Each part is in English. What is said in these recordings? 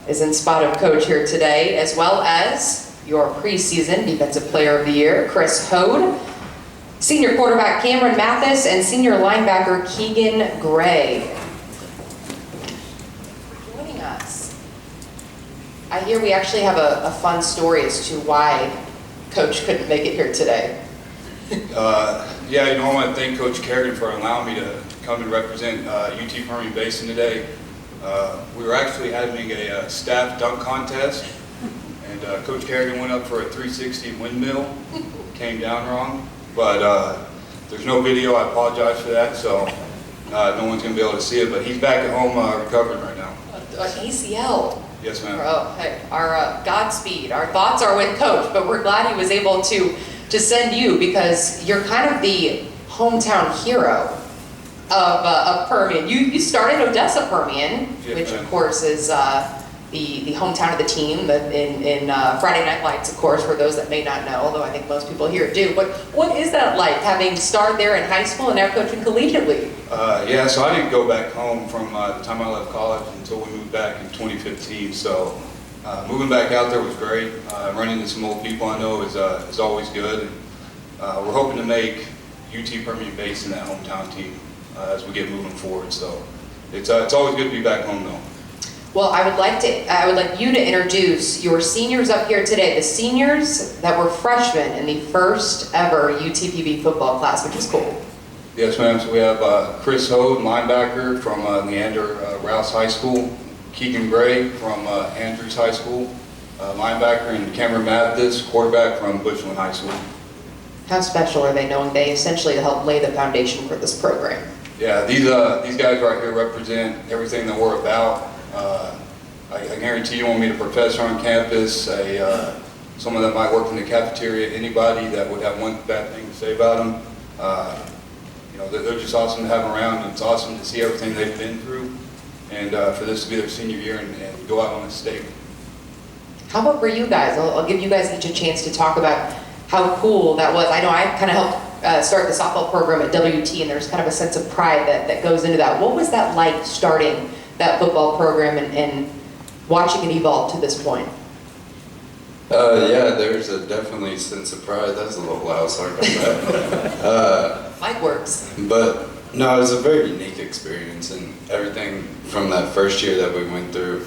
is in spot of coach here today, as well as your preseason Defensive Player of the Year, Chris Hoad, senior quarterback Kameron Mathis, and senior linebacker Keegan Gray. For joining us. I hear we actually have a fun story as to why Coach couldn't make it here today. Yeah, I want to thank Coach Kerrigan for allowing me to come and represent UT Permian Basin today. We were actually having a staff dunk contest, and Coach Kerrigan went up for a 360 windmill, came down wrong, but there's no video. I apologize for that, so no one's going to be able to see it, but he's back at home recovering right now. ACL. Yes, ma'am. Oh, hey, our Godspeed. Our thoughts are with Coach, but we're glad he was able to send you, because you're kind of the hometown hero of Permian. You started Odessa Permian, yes, which ma'am. of course is the hometown of the team in Friday Night Lights, of course, for those that may not know, although I think most people here do. But what is that like, having starred there in high school and now coaching collegiately? Yeah, so I didn't go back home from the time I left college until we moved back in 2015. So moving back out there was great. Running into some old people I know is always good. And, we're hoping to make UT Permian Basin that hometown team as we get moving forward. So it's always good to be back home though. Well, I would like you to introduce your seniors up here today, the seniors that were freshmen in the first ever UTPB football class, which is cool. Yes, ma'am. So we have Chris Hoad, linebacker from Leander Rouse High School, Keegan Gray from Andrews High School, linebacker, and Kameron Mathis, quarterback from Bushland High School. How special are they, knowing they essentially help lay the foundation for this program? Yeah, these guys right here represent everything that we're about. I guarantee you won't meet a professor on campus, someone that might work in the cafeteria, anybody that would have one bad thing to say about them. They're just awesome to have around, and it's awesome to see everything they've been through, and for this to be their senior year and go out on a stake. How about for you guys? I'll give you guys each a chance to talk about how cool that was. I know I kind of helped start the softball program at WT, and there's kind of a sense of pride that goes into that. What was that like, starting that football program and watching it evolve to this point? Yeah, there's definitely a sense of pride. That's a little loud, sorry about that. Mic works. But no, it was a very unique experience, and everything from that first year that we went through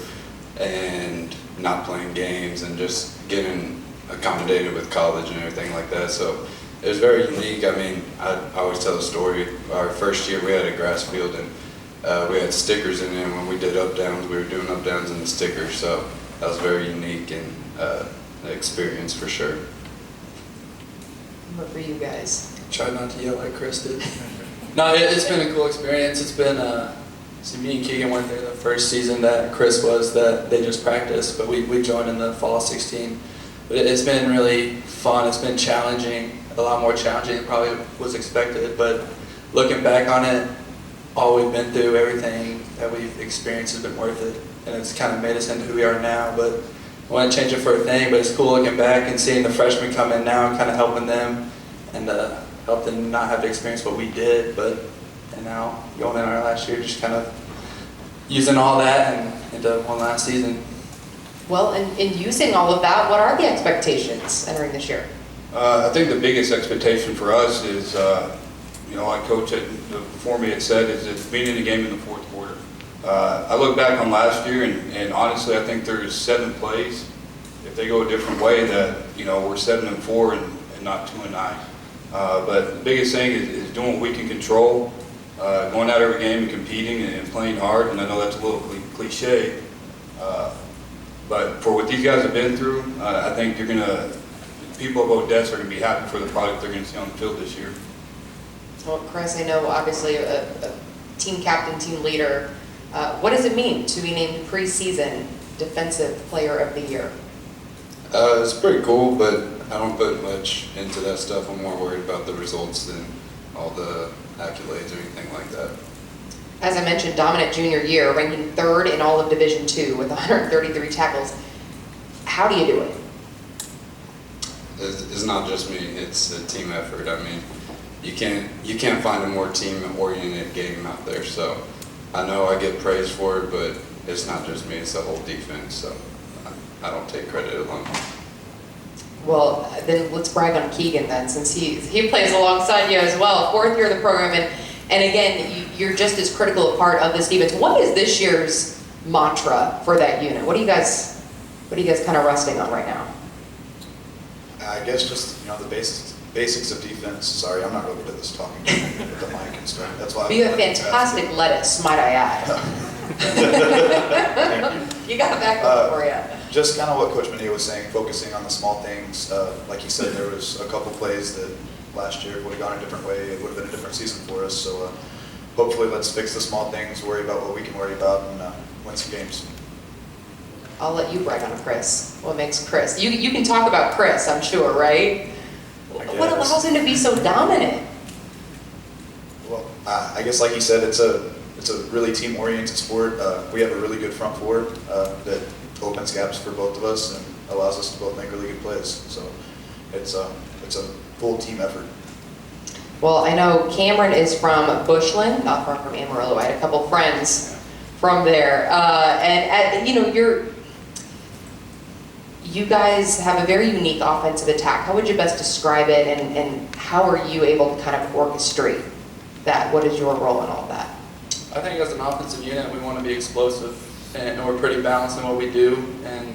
and not playing games and just getting accommodated with college and everything like that. So it was very unique. I mean, I always tell the story. Our first year we had a grass field, and we had stickers in it, and when we did up downs, we were doing up downs in the stickers. So that was very unique and an experience for sure. What for you guys? Try not to yell like Chris did. No, it's been a cool experience. It's been, so me and Keegan went there the first season that Chris was, that they just practiced, but we joined in the fall of 16. But it's been really fun. It's been challenging, a lot more challenging than probably was expected. But looking back on it, all we've been through, everything that we've experienced has been worth it. And it's kind of made us into who we are now. But I want to change it for a thing, but it's cool looking back and seeing the freshmen come in now and kind of helping them and help them not have to experience what we did. And now going in our last year, just kind of using all that and into one last season. Well, in using all of that, what are the expectations entering this year? I think the biggest expectation for us is, like Coach before me had said, is being in the game in the fourth quarter. I look back on last year, and honestly, I think there's 7 plays, if they go a different way, that we're 7-4 and not 2-9. But the biggest thing is doing what we can control, going out every game and competing and playing hard. And I know that's a little cliche, but for what these guys have been through, I think people of Odessa are going to be happy for the product they're going to see on the field this year. Well, Chris, I know obviously a team captain, team leader. What does it mean to be named preseason Defensive Player of the Year? It's pretty cool, but I don't put much into that stuff. I'm more worried about the results than all the accolades or anything like that. As I mentioned, dominant junior year, ranking 3rd in all of Division II with 133 tackles. How do you do it? It's not just me, it's a team effort. I mean, you can't find a more team-oriented game out there. So I know I get praised for it, but it's not just me, it's the whole defense, so I don't take credit alone. Well, then let's brag on Keegan then, since he plays alongside you as well, 4th year of the program, and again, you're just as critical a part of this defense. What is this year's mantra for that unit? What are you guys kind of resting on right now? I guess just, the basics of defense. Sorry, I'm not really good at this talking with the mic and stuff. That's why. You have fantastic lettuce, might I add. Thank you. You got a backup for you. Just kind of what Coach Mineo was saying, focusing on the small things. Like he said, there was a couple plays that last year would have gone a different way. It would have been a different season for us. So hopefully let's fix the small things, worry about what we can worry about, and win some games. I'll let you brag on Chris. What makes Chris? You can talk about Chris, I'm sure, right? What allows him to be so dominant? Well, I guess like he said, it's a really team-oriented sport. We have a really good front forward that opens gaps for both of us and allows us to both make really good plays. So it's a full team effort. Well, I know Kameron is from Bushland, not far from Amarillo. I had a couple friends from there, and you guys have a very unique offensive attack. How would you best describe it, and how are you able to kind of orchestrate that? What is your role in all of that? I think as an offensive unit, we want to be explosive, and we're pretty balanced in what we do, and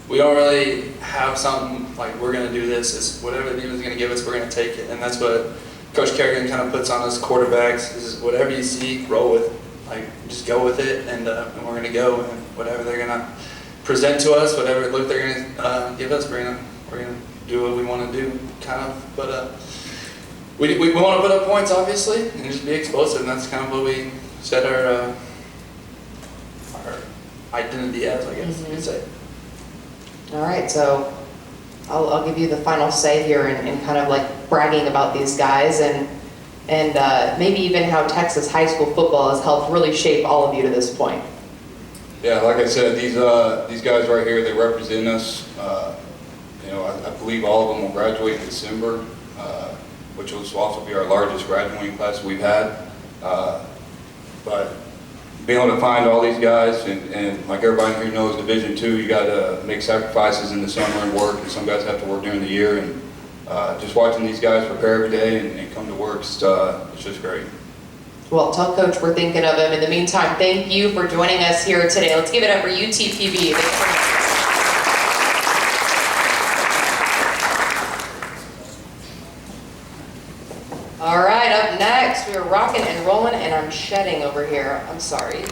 we don't really have something like we're going to do this. It's whatever the defense is going to give us, we're going to take it, and that's what Coach Kerrigan kind of puts on us quarterbacks, is whatever you see, roll with it. Like, just go with it, and we're going to go, and whatever they're going to present to us, whatever look they're going to give us, we're going to do what we want to do, kind of. But we want to put up points, obviously, and just be explosive, and that's kind of what we set our identity as, I guess you could say. All right, so I'll give you the final say here and kind of like bragging about these guys and maybe even how Texas high school football has helped really shape all of you to this point. Yeah, like I said, these guys right here, they represent us. I believe all of them will graduate in December, which will also be our largest graduating class we've had. But being able to find all these guys, and like everybody here knows, Division II, you got to make sacrifices in the summer and work, and some guys have to work during the year. And just watching these guys prepare every day and come to work, it's just great. Well, tell Coach we're thinking of him. In the meantime, thank you for joining us here today. Let's give it up for UTPB. All right, up next, we're rocking and rolling, and I'm shedding over here. I'm sorry.